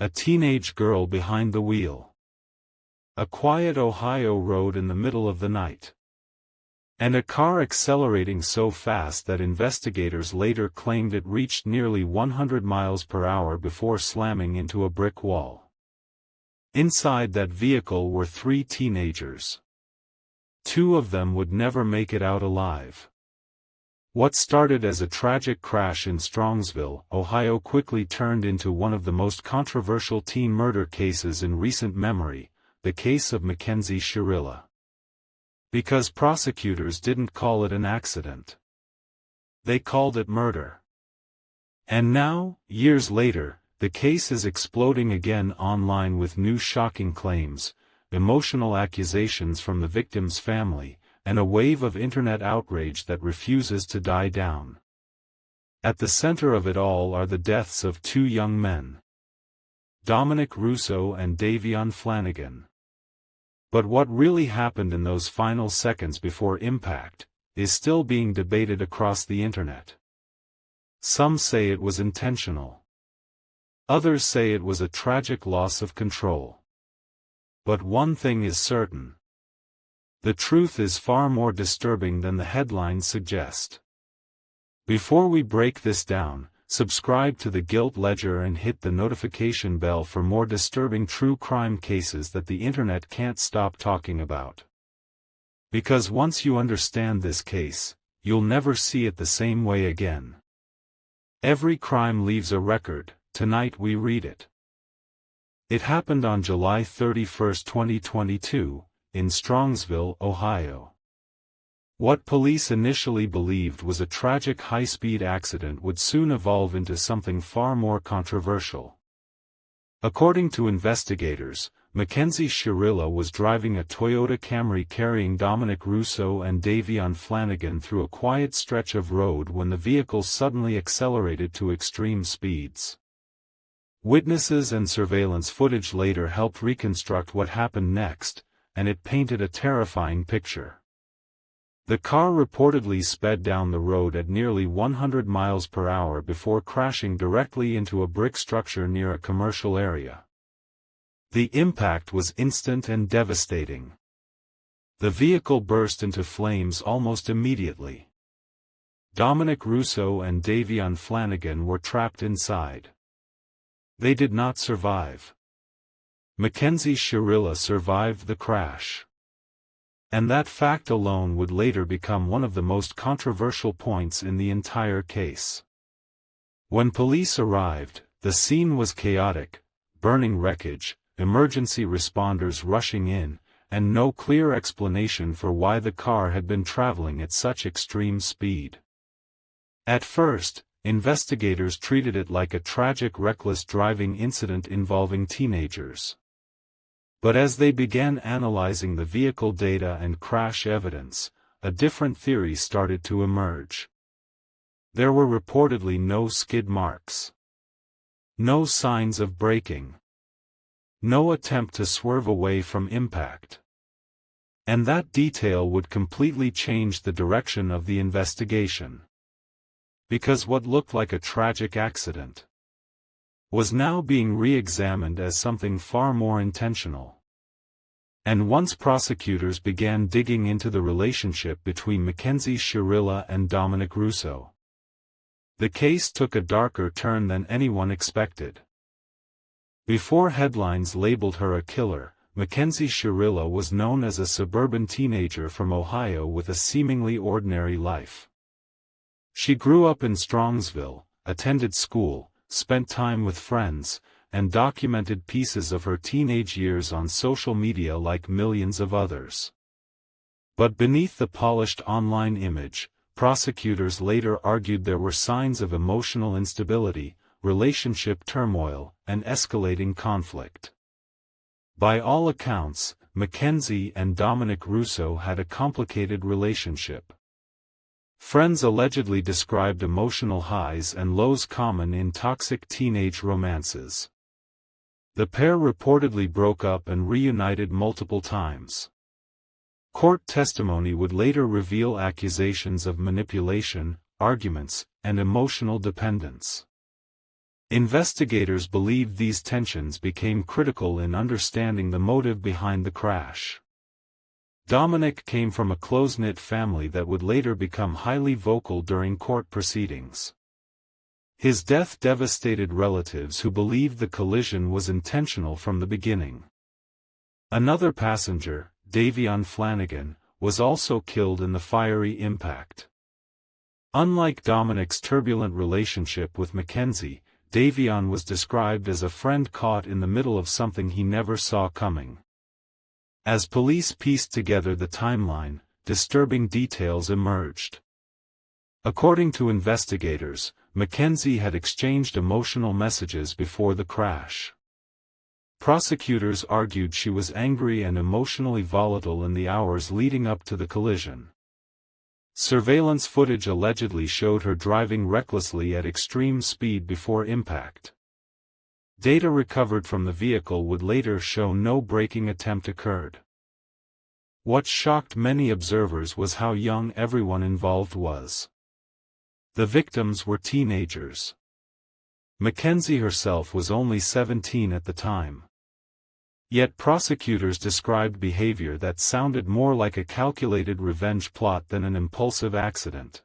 A teenage girl behind the wheel. A quiet Ohio road in the middle of the night. And a car accelerating so fast that investigators later claimed it reached nearly 100 miles per hour before slamming into a brick wall. Inside that vehicle were 3 teenagers. 2 of them would never make it out alive. What started as a tragic crash in Strongsville, Ohio quickly turned into one of the most controversial teen murder cases in recent memory, the case of Mackenzie Shirilla. Because prosecutors didn't call it an accident. They called it murder. And now, years later, the case is exploding again online with new shocking claims, emotional accusations from the victim's family, and a wave of internet outrage that refuses to die down. At the center of it all are the deaths of 2 young men. Dominic Russo and Davion Flanagan. But what really happened in those final seconds before impact is still being debated across the internet. Some say it was intentional. Others say it was a tragic loss of control. But one thing is certain. The truth is far more disturbing than the headlines suggest. Before we break this down, subscribe to the Guilt Ledger and hit the notification bell for more disturbing true crime cases that the internet can't stop talking about. Because once you understand this case, you'll never see it the same way again. Every crime leaves a record. Tonight we read it. It happened on July 31, 2022, in Strongsville, Ohio. What police initially believed was a tragic high-speed accident would soon evolve into something far more controversial. According to investigators, Mackenzie Shirilla was driving a Toyota Camry carrying Dominic Russo and Davion Flanagan through a quiet stretch of road when the vehicle suddenly accelerated to extreme speeds. Witnesses and surveillance footage later helped reconstruct what happened next, and it painted a terrifying picture. The car reportedly sped down the road at nearly 100 miles per hour before crashing directly into a brick structure near a commercial area. The impact was instant and devastating. The vehicle burst into flames almost immediately. Dominic Russo and Davion Flanagan were trapped inside. They did not survive. Mackenzie Shirilla survived the crash. And that fact alone would later become one of the most controversial points in the entire case. When police arrived, the scene was chaotic, burning wreckage, emergency responders rushing in, and no clear explanation for why the car had been traveling at such extreme speed. At first, investigators treated it like a tragic reckless driving incident involving teenagers. But as they began analyzing the vehicle data and crash evidence, a different theory started to emerge. There were reportedly no skid marks. No signs of braking. No attempt to swerve away from impact. And that detail would completely change the direction of the investigation. Because what looked like a tragic accident was now being re-examined as something far more intentional. And once prosecutors began digging into the relationship between Mackenzie Shirilla and Dominic Russo, the case took a darker turn than anyone expected. Before headlines labeled her a killer, Mackenzie Shirilla was known as a suburban teenager from Ohio with a seemingly ordinary life. She grew up in Strongsville, attended school, spent time with friends, and documented pieces of her teenage years on social media like millions of others. But beneath the polished online image, prosecutors later argued there were signs of emotional instability, relationship turmoil, and escalating conflict. By all accounts, Mackenzie and Dominic Russo had a complicated relationship. Friends allegedly described emotional highs and lows common in toxic teenage romances. The pair reportedly broke up and reunited multiple times. Court testimony would later reveal accusations of manipulation, arguments, and emotional dependence. Investigators believed these tensions became critical in understanding the motive behind the crash. Dominic came from a close-knit family that would later become highly vocal during court proceedings. His death devastated relatives who believed the collision was intentional from the beginning. Another passenger, Davion Flanagan, was also killed in the fiery impact. Unlike Dominic's turbulent relationship with Mackenzie, Davion was described as a friend caught in the middle of something he never saw coming. As police pieced together the timeline, disturbing details emerged. According to investigators, Mackenzie had exchanged emotional messages before the crash. Prosecutors argued she was angry and emotionally volatile in the hours leading up to the collision. Surveillance footage allegedly showed her driving recklessly at extreme speed before impact. Data recovered from the vehicle would later show no braking attempt occurred. What shocked many observers was how young everyone involved was. The victims were teenagers. Mackenzie herself was only 17 at the time. Yet prosecutors described behavior that sounded more like a calculated revenge plot than an impulsive accident.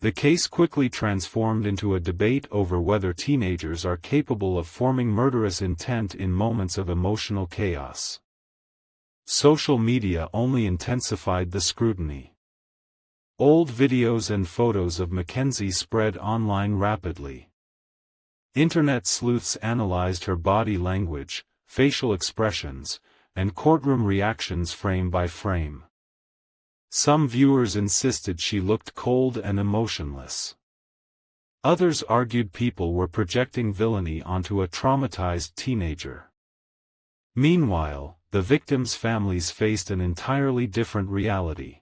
The case quickly transformed into a debate over whether teenagers are capable of forming murderous intent in moments of emotional chaos. Social media only intensified the scrutiny. Old videos and photos of Mackenzie spread online rapidly. Internet sleuths analyzed her body language, facial expressions, and courtroom reactions frame by frame. Some viewers insisted she looked cold and emotionless. Others argued people were projecting villainy onto a traumatized teenager. Meanwhile, the victims' families faced an entirely different reality.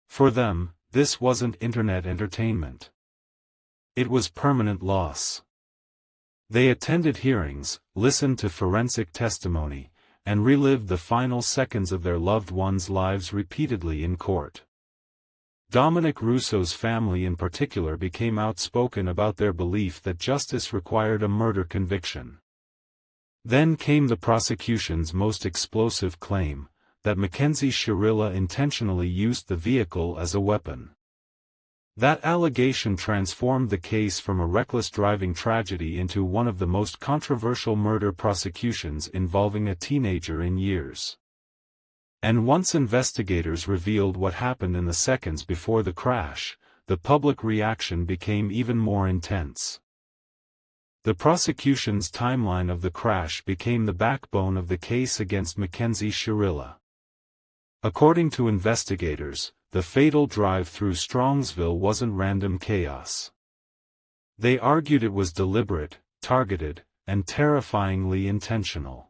For them, this wasn't internet entertainment. It was permanent loss. They attended hearings, listened to forensic testimony, and relived the final seconds of their loved ones' lives repeatedly in court. Dominic Russo's family in particular became outspoken about their belief that justice required a murder conviction. Then came the prosecution's most explosive claim, that Mackenzie Shirilla intentionally used the vehicle as a weapon. That allegation transformed the case from a reckless driving tragedy into one of the most controversial murder prosecutions involving a teenager in years. And once investigators revealed what happened in the seconds before the crash, the public reaction became even more intense. The prosecution's timeline of the crash became the backbone of the case against Mackenzie Shirilla. According to investigators, the fatal drive through Strongsville wasn't random chaos. They argued it was deliberate, targeted, and terrifyingly intentional.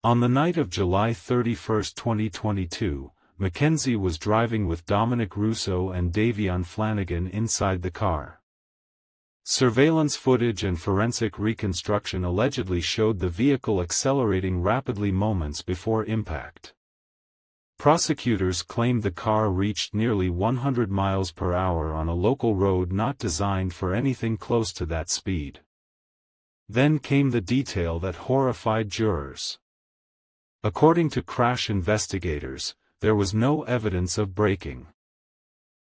On the night of July 31, 2022, Mackenzie was driving with Dominic Russo and Davion Flanagan inside the car. Surveillance footage and forensic reconstruction allegedly showed the vehicle accelerating rapidly moments before impact. Prosecutors claimed the car reached nearly 100 miles per hour on a local road not designed for anything close to that speed. Then came the detail that horrified jurors. According to crash investigators, there was no evidence of braking.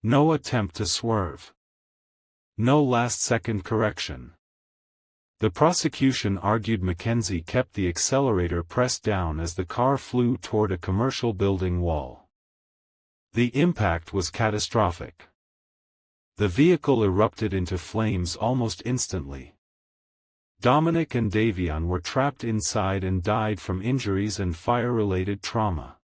No attempt to swerve. No last-second correction. The prosecution argued Mackenzie kept the accelerator pressed down as the car flew toward a commercial building wall. The impact was catastrophic. The vehicle erupted into flames almost instantly. Dominic and Davion were trapped inside and died from injuries and fire-related trauma.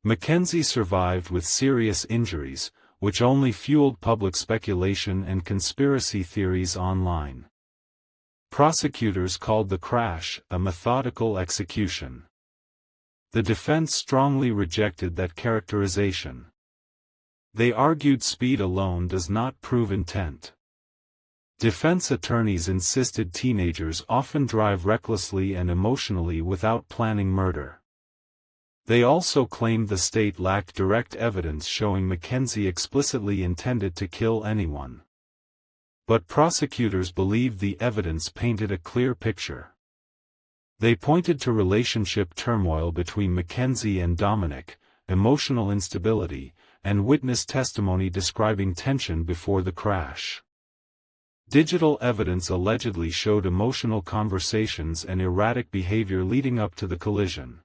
Mackenzie survived with serious injuries, which only fueled public speculation and conspiracy theories online. Prosecutors called the crash a methodical execution. The defense strongly rejected that characterization. They argued speed alone does not prove intent. Defense attorneys insisted teenagers often drive recklessly and emotionally without planning murder. They also claimed the state lacked direct evidence showing Mackenzie explicitly intended to kill anyone. But prosecutors believed the evidence painted a clear picture. They pointed to relationship turmoil between Mackenzie and Dominic, emotional instability, and witness testimony describing tension before the crash. Digital evidence allegedly showed emotional conversations and erratic behavior leading up to the collision.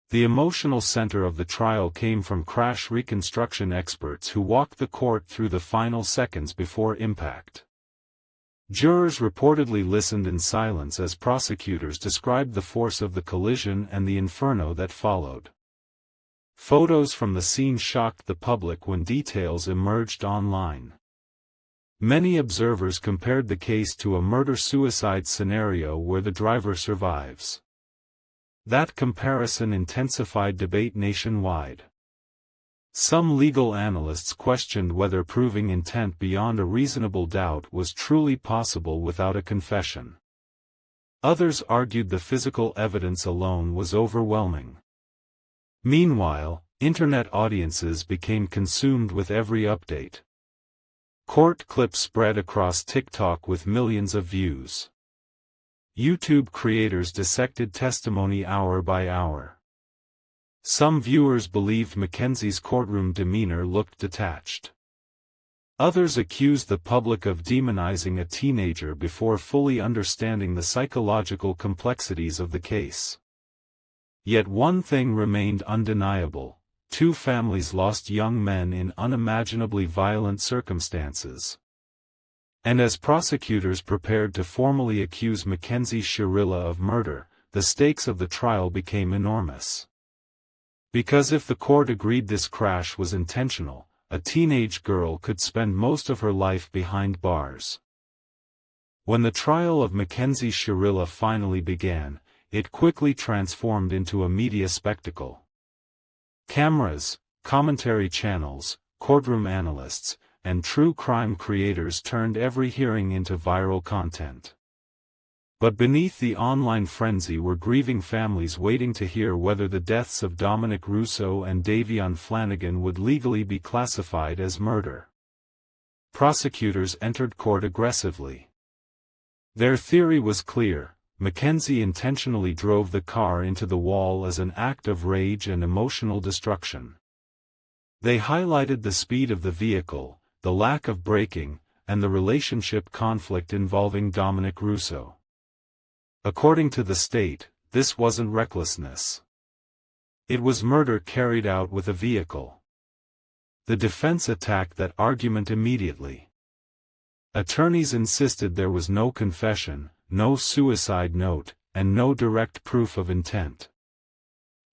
The emotional center of the trial came from crash reconstruction experts who walked the court through the final seconds before impact. Jurors reportedly listened in silence as prosecutors described the force of the collision and the inferno that followed. Photos from the scene shocked the public when details emerged online. Many observers compared the case to a murder-suicide scenario where the driver survives. That comparison intensified debate nationwide. Some legal analysts questioned whether proving intent beyond a reasonable doubt was truly possible without a confession. Others argued the physical evidence alone was overwhelming. Meanwhile, internet audiences became consumed with every update. Court clips spread across TikTok with millions of views. YouTube creators dissected testimony hour by hour. Some viewers believed Mackenzie's courtroom demeanor looked detached. Others accused the public of demonizing a teenager before fully understanding the psychological complexities of the case. Yet one thing remained undeniable: two families lost young men in unimaginably violent circumstances. And as prosecutors prepared to formally accuse Mackenzie Shirilla of murder, the stakes of the trial became enormous. Because if the court agreed this crash was intentional, a teenage girl could spend most of her life behind bars. When the trial of Mackenzie Shirilla finally began, it quickly transformed into a media spectacle. Cameras, commentary channels, courtroom analysts, and true crime creators turned every hearing into viral content. But beneath the online frenzy were grieving families waiting to hear whether the deaths of Dominic Russo and Davion Flanagan would legally be classified as murder. Prosecutors entered court aggressively. Their theory was clear: Mackenzie intentionally drove the car into the wall as an act of rage and emotional destruction. They highlighted the speed of the vehicle, the lack of braking, and the relationship conflict involving Dominic Russo. According to the state, this wasn't recklessness. It was murder carried out with a vehicle. The defense attacked that argument immediately. Attorneys insisted there was no confession, no suicide note, and no direct proof of intent.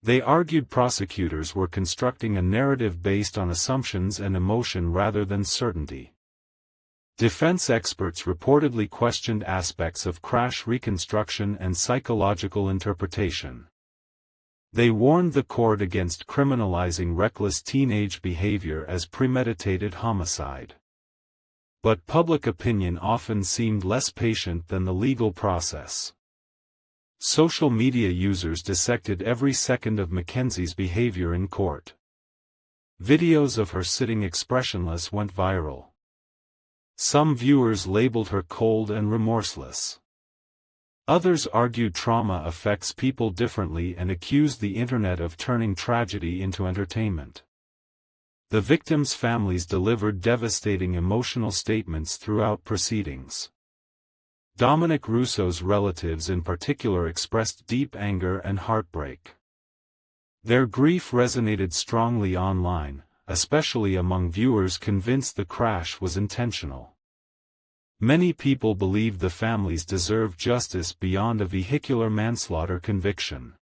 They argued prosecutors were constructing a narrative based on assumptions and emotion rather than certainty. Defense experts reportedly questioned aspects of crash reconstruction and psychological interpretation. They warned the court against criminalizing reckless teenage behavior as premeditated homicide. But public opinion often seemed less patient than the legal process. Social media users dissected every second of Mackenzie's behavior in court. Videos of her sitting expressionless went viral. Some viewers labeled her cold and remorseless. Others argued trauma affects people differently and accused the internet of turning tragedy into entertainment. The victims' families delivered devastating emotional statements throughout proceedings. Dominic Russo's relatives in particular expressed deep anger and heartbreak. Their grief resonated strongly online, especially among viewers convinced the crash was intentional. Many people believed the families deserved justice beyond a vehicular manslaughter conviction.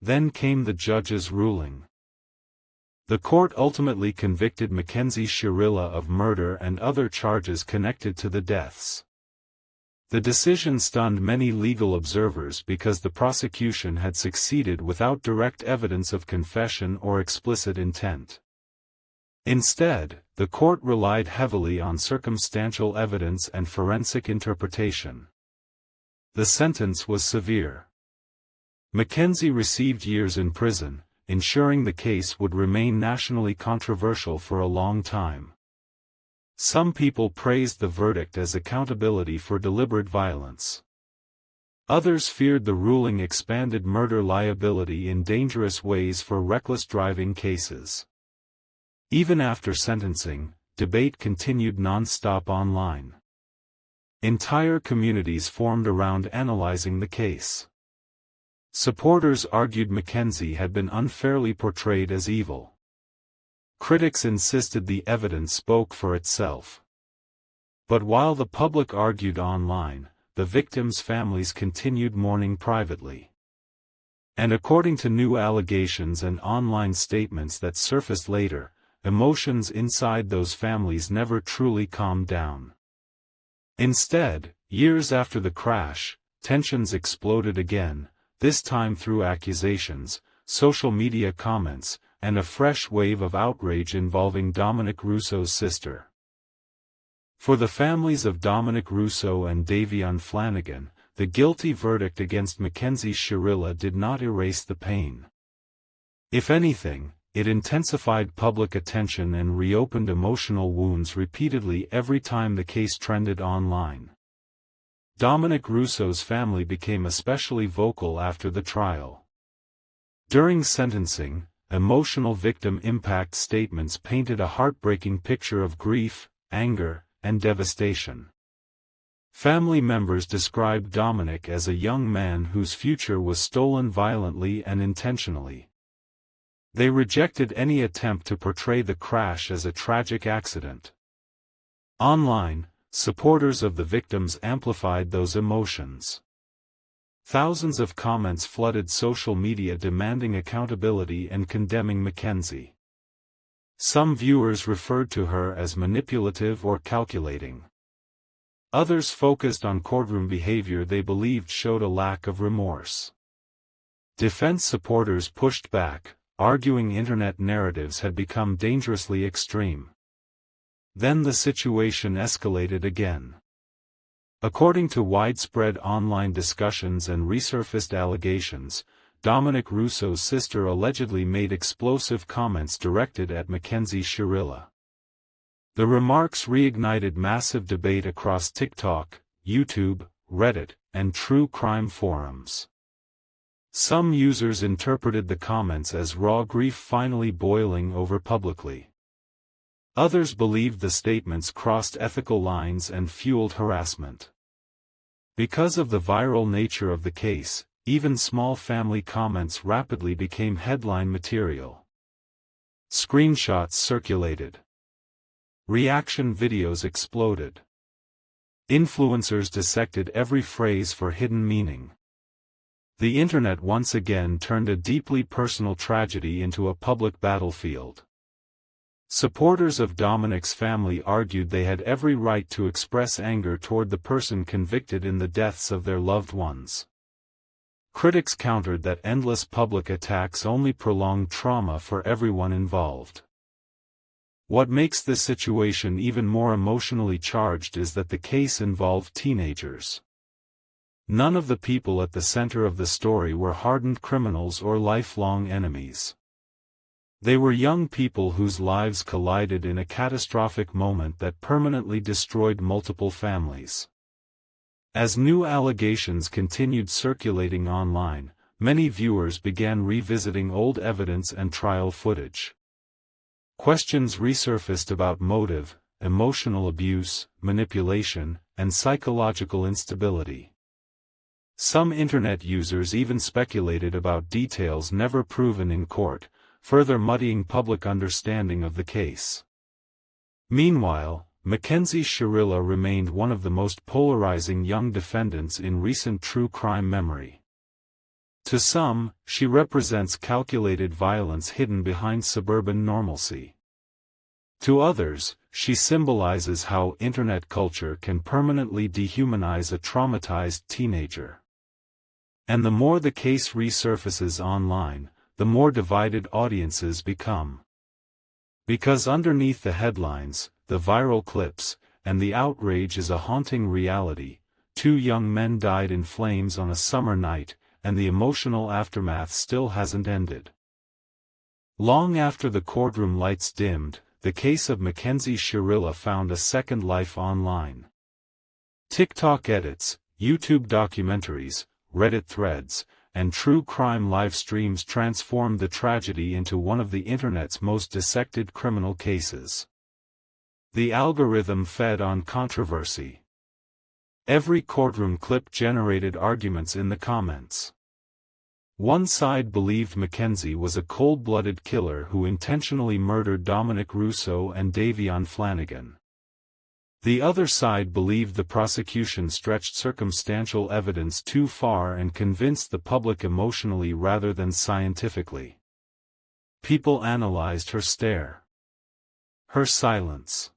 Then came the judge's ruling. The court ultimately convicted Mackenzie Shirilla of murder and other charges connected to the deaths. The decision stunned many legal observers because the prosecution had succeeded without direct evidence of confession or explicit intent. Instead, the court relied heavily on circumstantial evidence and forensic interpretation. The sentence was severe. Mackenzie received years in prison, ensuring the case would remain nationally controversial for a long time. Some people praised the verdict as accountability for deliberate violence. Others feared the ruling expanded murder liability in dangerous ways for reckless driving cases. Even after sentencing, debate continued non-stop online. Entire communities formed around analyzing the case. Supporters argued Mackenzie had been unfairly portrayed as evil. Critics insisted the evidence spoke for itself. But while the public argued online, the victims' families continued mourning privately. And according to new allegations and online statements that surfaced later, emotions inside those families never truly calmed down. Instead, years after the crash, tensions exploded again, this time through accusations, social media comments, and a fresh wave of outrage involving Dominic Russo's sister. For the families of Dominic Russo and Davion Flanagan, the guilty verdict against Mackenzie Shirilla did not erase the pain. If anything, it intensified public attention and reopened emotional wounds repeatedly every time the case trended online. Dominic Russo's family became especially vocal after the trial. During sentencing, emotional victim impact statements painted a heartbreaking picture of grief, anger, and devastation. Family members described Dominic as a young man whose future was stolen violently and intentionally. They rejected any attempt to portray the crash as a tragic accident. Online, supporters of the victims amplified those emotions. Thousands of comments flooded social media demanding accountability and condemning Mackenzie. Some viewers referred to her as manipulative or calculating. Others focused on courtroom behavior they believed showed a lack of remorse. Defense supporters pushed back, arguing internet narratives had become dangerously extreme. Then the situation escalated again. According to widespread online discussions and resurfaced allegations, Dominic Russo's sister allegedly made explosive comments directed at Mackenzie Shirilla. The remarks reignited massive debate across TikTok, YouTube, Reddit, and true crime forums. Some users interpreted the comments as raw grief finally boiling over publicly. Others believed the statements crossed ethical lines and fueled harassment. Because of the viral nature of the case, even small family comments rapidly became headline material. Screenshots circulated. Reaction videos exploded. Influencers dissected every phrase for hidden meaning. The internet once again turned a deeply personal tragedy into a public battlefield. Supporters of Dominic's family argued they had every right to express anger toward the person convicted in the deaths of their loved ones. Critics countered that endless public attacks only prolonged trauma for everyone involved. What makes this situation even more emotionally charged is that the case involved teenagers. None of the people at the center of the story were hardened criminals or lifelong enemies. They were young people whose lives collided in a catastrophic moment that permanently destroyed multiple families. As new allegations continued circulating online, many viewers began revisiting old evidence and trial footage. Questions resurfaced about motive, emotional abuse, manipulation, and psychological instability. Some internet users even speculated about details never proven in court, further muddying public understanding of the case. Meanwhile, Mackenzie Shirilla remained one of the most polarizing young defendants in recent true crime memory. To some, she represents calculated violence hidden behind suburban normalcy. To others, she symbolizes how internet culture can permanently dehumanize a traumatized teenager. And the more the case resurfaces online, the more divided audiences become. Because underneath the headlines, the viral clips, and the outrage is a haunting reality. 2 young men died in flames on a summer night, and the emotional aftermath still hasn't ended. Long after the courtroom lights dimmed, the case of Mackenzie Shirilla found a second life online. TikTok edits, YouTube documentaries, Reddit threads, and true crime live streams transformed the tragedy into one of the internet's most dissected criminal cases. The algorithm fed on controversy. Every courtroom clip generated arguments in the comments. One side believed Mackenzie was a cold-blooded killer who intentionally murdered Dominic Russo and Davion Flanagan. The other side believed the prosecution stretched circumstantial evidence too far and convinced the public emotionally rather than scientifically. People analyzed her stare, her silence,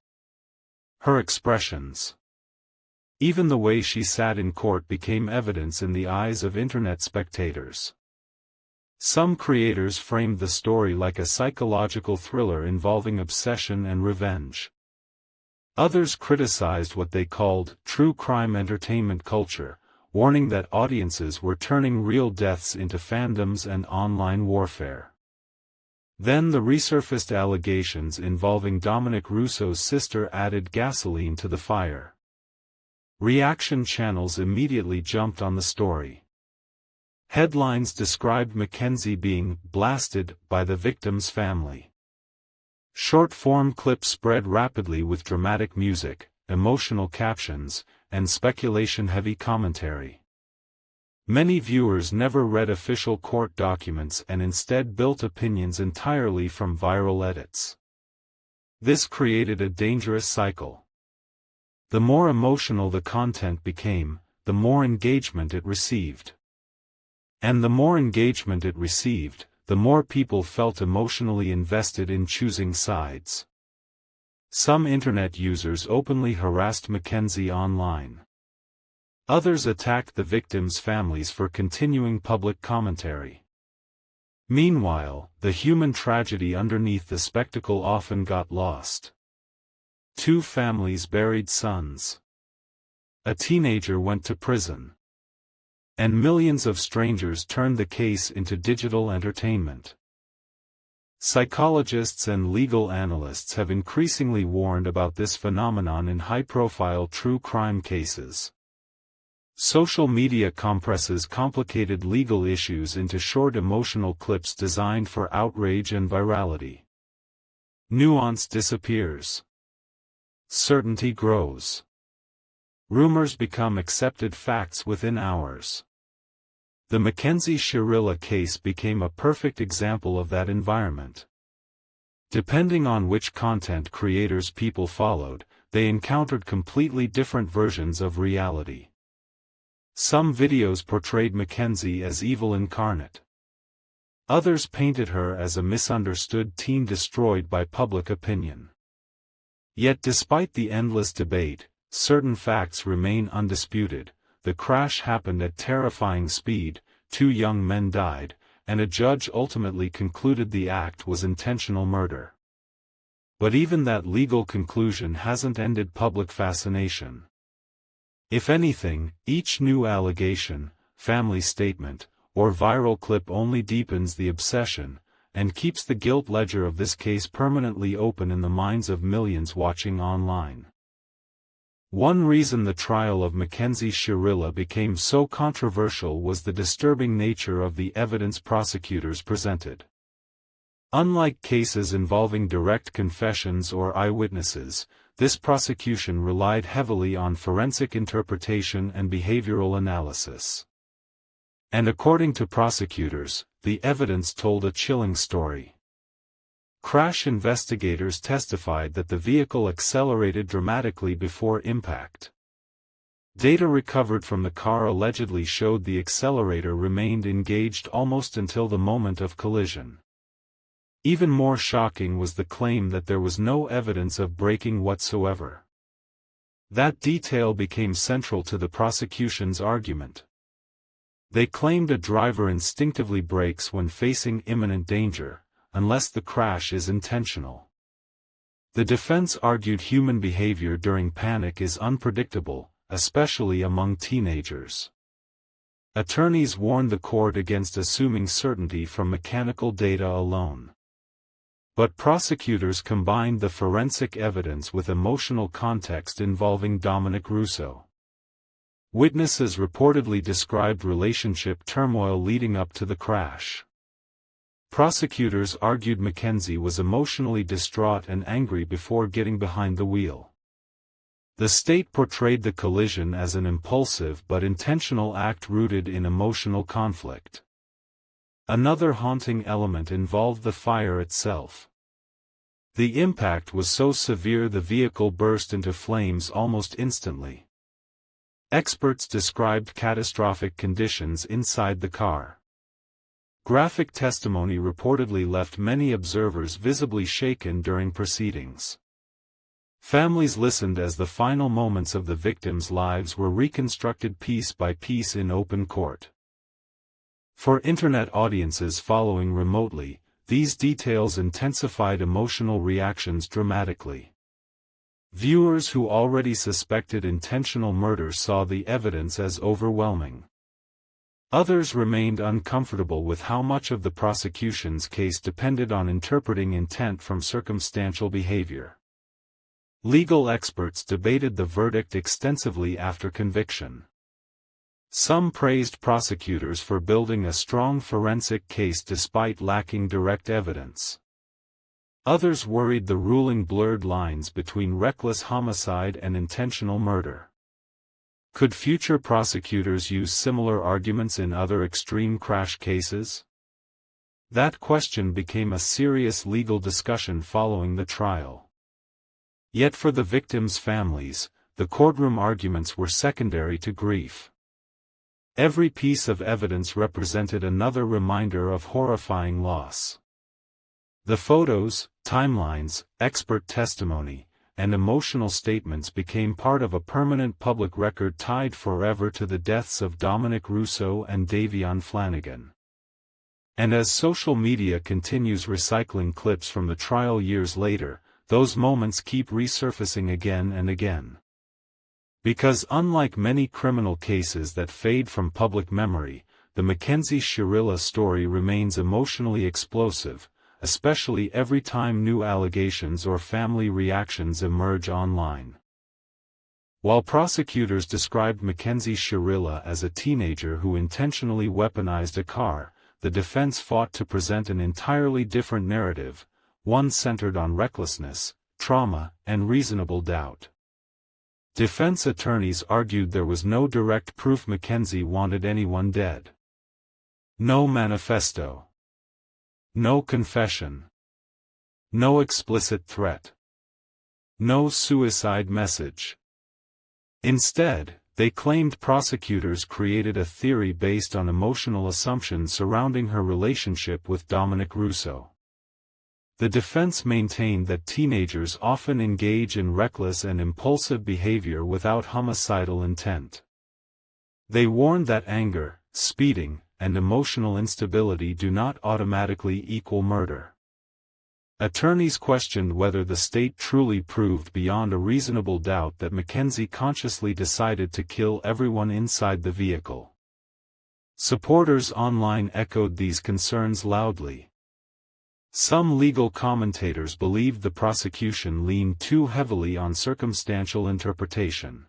her expressions. Even the way she sat in court became evidence in the eyes of internet spectators. Some creators framed the story like a psychological thriller involving obsession and revenge. Others criticized what they called true crime entertainment culture, warning that audiences were turning real deaths into fandoms and online warfare. Then the resurfaced allegations involving Dominic Russo's sister added gasoline to the fire. Reaction channels immediately jumped on the story. Headlines described Mackenzie being blasted by the victim's family. Short-form clips spread rapidly with dramatic music, emotional captions, and speculation-heavy commentary. Many viewers never read official court documents and instead built opinions entirely from viral edits. This created a dangerous cycle. The more emotional the content became, the more engagement it received. And the more engagement it received, the more people felt emotionally invested in choosing sides. Some internet users openly harassed Mackenzie online. Others attacked the victims' families for continuing public commentary. Meanwhile, the human tragedy underneath the spectacle often got lost. Two families buried sons. A teenager went to prison. And millions of strangers turned the case into digital entertainment. Psychologists and legal analysts have increasingly warned about this phenomenon in high-profile true crime cases. Social media compresses complicated legal issues into short emotional clips designed for outrage and virality. Nuance disappears. Certainty grows. Rumors become accepted facts within hours. The Mackenzie Shirilla case became a perfect example of that environment. Depending on which content creators people followed, they encountered completely different versions of reality. Some videos portrayed Mackenzie as evil incarnate. Others painted her as a misunderstood teen destroyed by public opinion. Yet despite the endless debate, certain facts remain undisputed. The crash happened at terrifying speed, 2 young men died, and a judge ultimately concluded the act was intentional murder. But even that legal conclusion hasn't ended public fascination. If anything, each new allegation, family statement, or viral clip only deepens the obsession, and keeps the guilt ledger of this case permanently open in the minds of millions watching online. One reason the trial of Mackenzie Shirilla became so controversial was the disturbing nature of the evidence prosecutors presented. Unlike cases involving direct confessions or eyewitnesses, this prosecution relied heavily on forensic interpretation and behavioral analysis. And according to prosecutors, the evidence told a chilling story. Crash investigators testified that the vehicle accelerated dramatically before impact. Data recovered from the car allegedly showed the accelerator remained engaged almost until the moment of collision. Even more shocking was the claim that there was no evidence of braking whatsoever. That detail became central to the prosecution's argument. They claimed a driver instinctively brakes when facing imminent danger, unless the crash is intentional. The defense argued human behavior during panic is unpredictable, especially among teenagers. Attorneys warned the court against assuming certainty from mechanical data alone. But prosecutors combined the forensic evidence with emotional context involving Dominic Russo. Witnesses reportedly described relationship turmoil leading up to the crash. Prosecutors argued Mackenzie was emotionally distraught and angry before getting behind the wheel. The state portrayed the collision as an impulsive but intentional act rooted in emotional conflict. Another haunting element involved the fire itself. The impact was so severe the vehicle burst into flames almost instantly. Experts described catastrophic conditions inside the car. Graphic testimony reportedly left many observers visibly shaken during proceedings. Families listened as the final moments of the victims' lives were reconstructed piece by piece in open court. For internet audiences following remotely, these details intensified emotional reactions dramatically. Viewers who already suspected intentional murder saw the evidence as overwhelming. Others remained uncomfortable with how much of the prosecution's case depended on interpreting intent from circumstantial behavior. Legal experts debated the verdict extensively after conviction. Some praised prosecutors for building a strong forensic case despite lacking direct evidence. Others worried the ruling blurred lines between reckless homicide and intentional murder. Could future prosecutors use similar arguments in other extreme crash cases? That question became a serious legal discussion following the trial. Yet for the victims' families, the courtroom arguments were secondary to grief. Every piece of evidence represented another reminder of horrifying loss. The photos, timelines, expert testimony, and emotional statements became part of a permanent public record tied forever to the deaths of Dominic Russo and Davion Flanagan. And as social media continues recycling clips from the trial years later, those moments keep resurfacing again and again. Because unlike many criminal cases that fade from public memory, the Mackenzie Shirilla story remains emotionally explosive, especially every time new allegations or family reactions emerge online. While prosecutors described Mackenzie Shirilla as a teenager who intentionally weaponized a car, the defense fought to present an entirely different narrative, one centered on recklessness, trauma, and reasonable doubt. Defense attorneys argued there was no direct proof Mackenzie wanted anyone dead. No manifesto. No confession. No explicit threat. No suicide message. Instead, they claimed prosecutors created a theory based on emotional assumptions surrounding her relationship with Dominic Russo. The defense maintained that teenagers often engage in reckless and impulsive behavior without homicidal intent. They warned that anger, speeding, and emotional instability do not automatically equal murder. Attorneys questioned whether the state truly proved beyond a reasonable doubt that Mackenzie consciously decided to kill everyone inside the vehicle. Supporters online echoed these concerns loudly. Some legal commentators believed the prosecution leaned too heavily on circumstantial interpretation.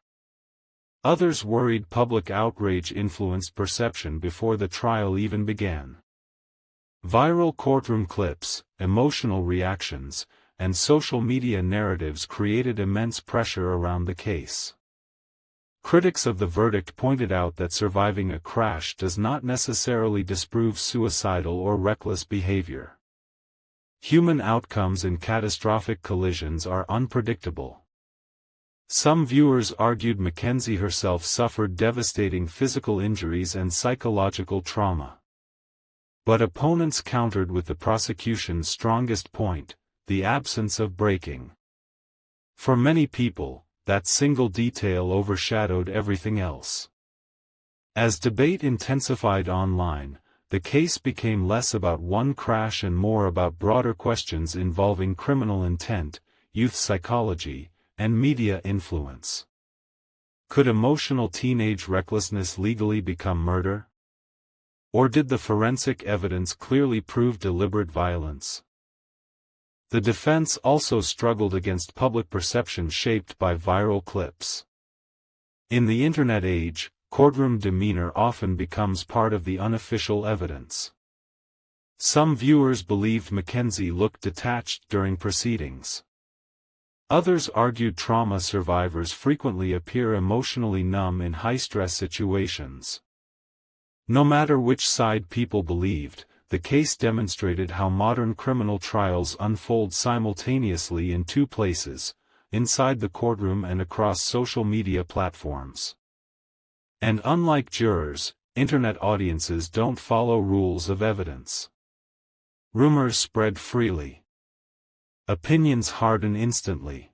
Others worried public outrage influenced perception before the trial even began. Viral courtroom clips, emotional reactions, and social media narratives created immense pressure around the case. Critics of the verdict pointed out that surviving a crash does not necessarily disprove suicidal or reckless behavior. Human outcomes in catastrophic collisions are unpredictable. Some viewers argued Mackenzie herself suffered devastating physical injuries and psychological trauma. But opponents countered with the prosecution's strongest point, the absence of braking. For many people, that single detail overshadowed everything else. As debate intensified online, the case became less about one crash and more about broader questions involving criminal intent, youth psychology, and media influence. Could emotional teenage recklessness legally become murder? Or did the forensic evidence clearly prove deliberate violence? The defense also struggled against public perception shaped by viral clips. In the Internet age, courtroom demeanor often becomes part of the unofficial evidence. Some viewers believed Mackenzie looked detached during proceedings. Others argued trauma survivors frequently appear emotionally numb in high-stress situations. No matter which side people believed, the case demonstrated how modern criminal trials unfold simultaneously in two places, inside the courtroom and across social media platforms. And unlike jurors, Internet audiences don't follow rules of evidence. Rumors spread freely. Opinions harden instantly.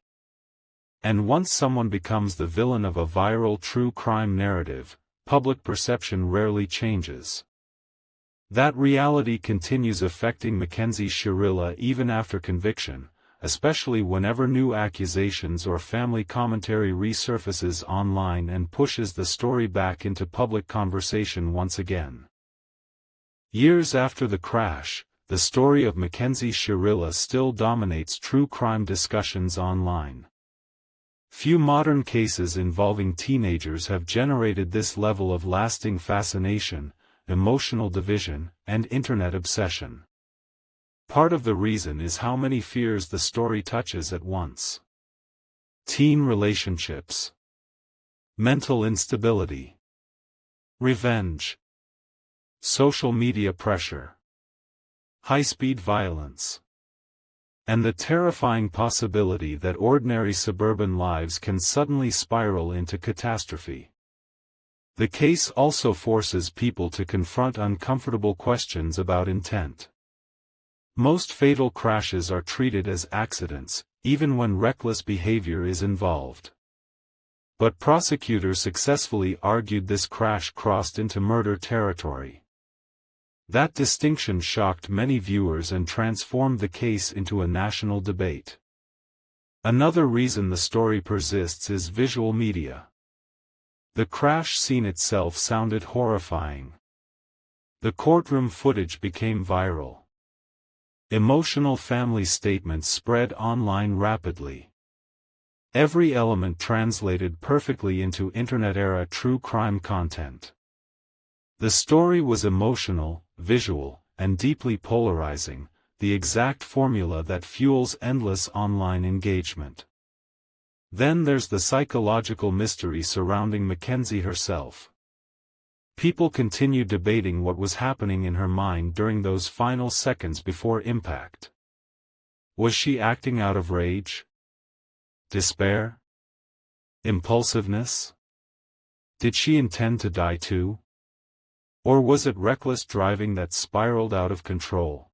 And once someone becomes the villain of a viral true crime narrative, public perception rarely changes. That reality continues affecting Mackenzie Shirilla even after conviction, especially whenever new accusations or family commentary resurfaces online and pushes the story back into public conversation once again. Years after the crash, the story of Mackenzie Shirilla still dominates true crime discussions online. Few modern cases involving teenagers have generated this level of lasting fascination, emotional division, and Internet obsession. Part of the reason is how many fears the story touches at once. Teen relationships, mental instability, revenge, social media pressure, high-speed violence, and the terrifying possibility that ordinary suburban lives can suddenly spiral into catastrophe. The case also forces people to confront uncomfortable questions about intent. Most fatal crashes are treated as accidents, even when reckless behavior is involved. But prosecutors successfully argued this crash crossed into murder territory. That distinction shocked many viewers and transformed the case into a national debate. Another reason the story persists is visual media. The crash scene itself sounded horrifying. The courtroom footage became viral. Emotional family statements spread online rapidly. Every element translated perfectly into Internet-era true crime content. The story was emotional, visual, and deeply polarizing, the exact formula that fuels endless online engagement. Then there's the psychological mystery surrounding Mackenzie herself. People continue debating what was happening in her mind during those final seconds before impact. Was she acting out of rage? Despair? Impulsiveness? Did she intend to die too? Or was it reckless driving that spiraled out of control?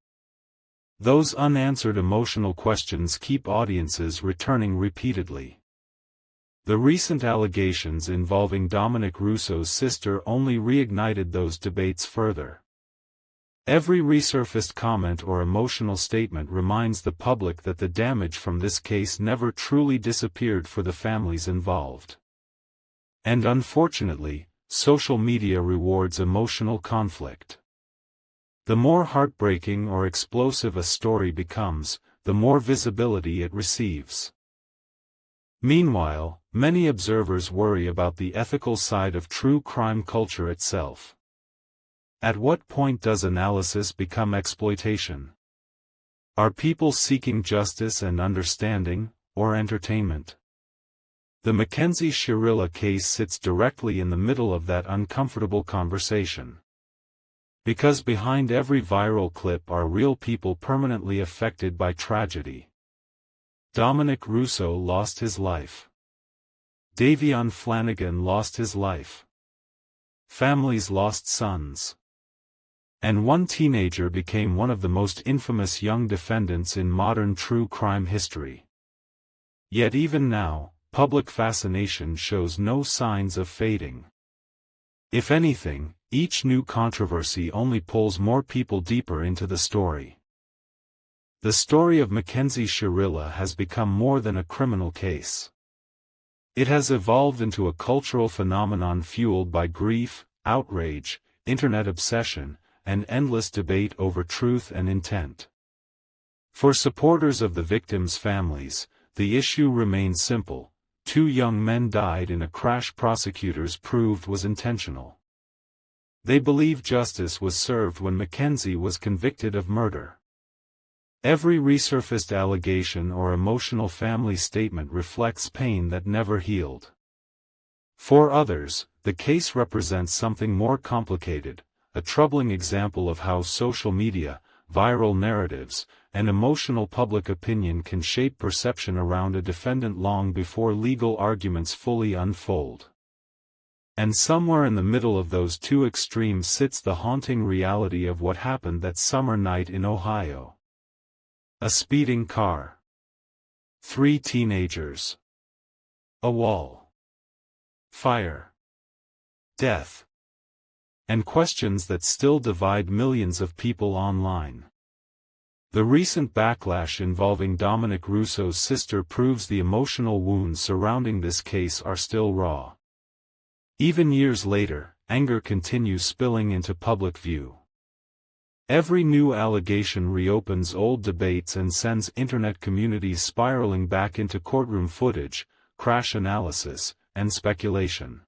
Those unanswered emotional questions keep audiences returning repeatedly. The recent allegations involving Dominic Russo's sister only reignited those debates further. Every resurfaced comment or emotional statement reminds the public that the damage from this case never truly disappeared for the families involved. And unfortunately, social media rewards emotional conflict. The more heartbreaking or explosive a story becomes, the more visibility it receives. Meanwhile, many observers worry about the ethical side of true crime culture itself. At what point does analysis become exploitation? Are people seeking justice and understanding, or entertainment? The Mackenzie Shirilla case sits directly in the middle of that uncomfortable conversation. Because behind every viral clip are real people permanently affected by tragedy. Dominic Russo lost his life. Davion Flanagan lost his life. Families lost sons. And one teenager became one of the most infamous young defendants in modern true crime history. Yet even now, public fascination shows no signs of fading. If anything, each new controversy only pulls more people deeper into the story. The story of Mackenzie Shirilla has become more than a criminal case. It has evolved into a cultural phenomenon fueled by grief, outrage, Internet obsession, and endless debate over truth and intent. For supporters of the victims' families, the issue remains simple: 2 young men died in a crash prosecutors proved was intentional. They believe justice was served when Mackenzie was convicted of murder. Every resurfaced allegation or emotional family statement reflects pain that never healed. For others, the case represents something more complicated, a troubling example of how social media, viral narratives, and emotional public opinion can shape perception around a defendant long before legal arguments fully unfold. And somewhere in the middle of those two extremes sits the haunting reality of what happened that summer night in Ohio. A speeding car. 3 teenagers. A wall. Fire. Death. And questions that still divide millions of people online. The recent backlash involving Dominic Russo's sister proves the emotional wounds surrounding this case are still raw. Even years later, anger continues spilling into public view. Every new allegation reopens old debates and sends internet communities spiraling back into courtroom footage, crash analysis, and speculation.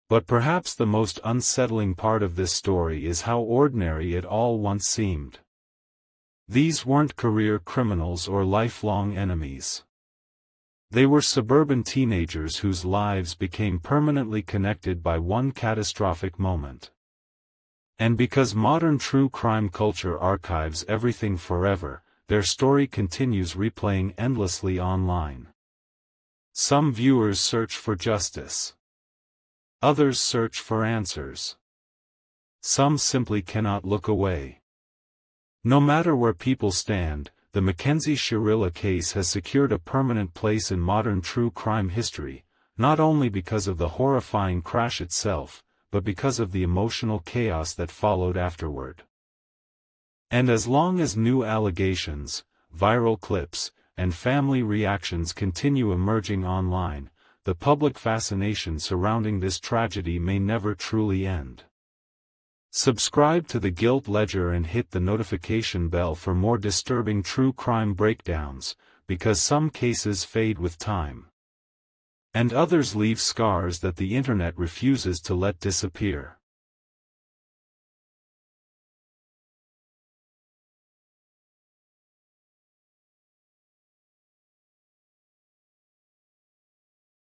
But perhaps the most unsettling part of this story is how ordinary it all once seemed. These weren't career criminals or lifelong enemies. They were suburban teenagers whose lives became permanently connected by one catastrophic moment. And because modern true crime culture archives everything forever, their story continues replaying endlessly online. Some viewers search for justice. Others search for answers. Some simply cannot look away. No matter where people stand, the Mackenzie Shirilla case has secured a permanent place in modern true crime history, not only because of the horrifying crash itself, but because of the emotional chaos that followed afterward. And as long as new allegations, viral clips, and family reactions continue emerging online, the public fascination surrounding this tragedy may never truly end. Subscribe to the Guilt Ledger and hit the notification bell for more disturbing true crime breakdowns, because some cases fade with time. And others leave scars that the internet refuses to let disappear.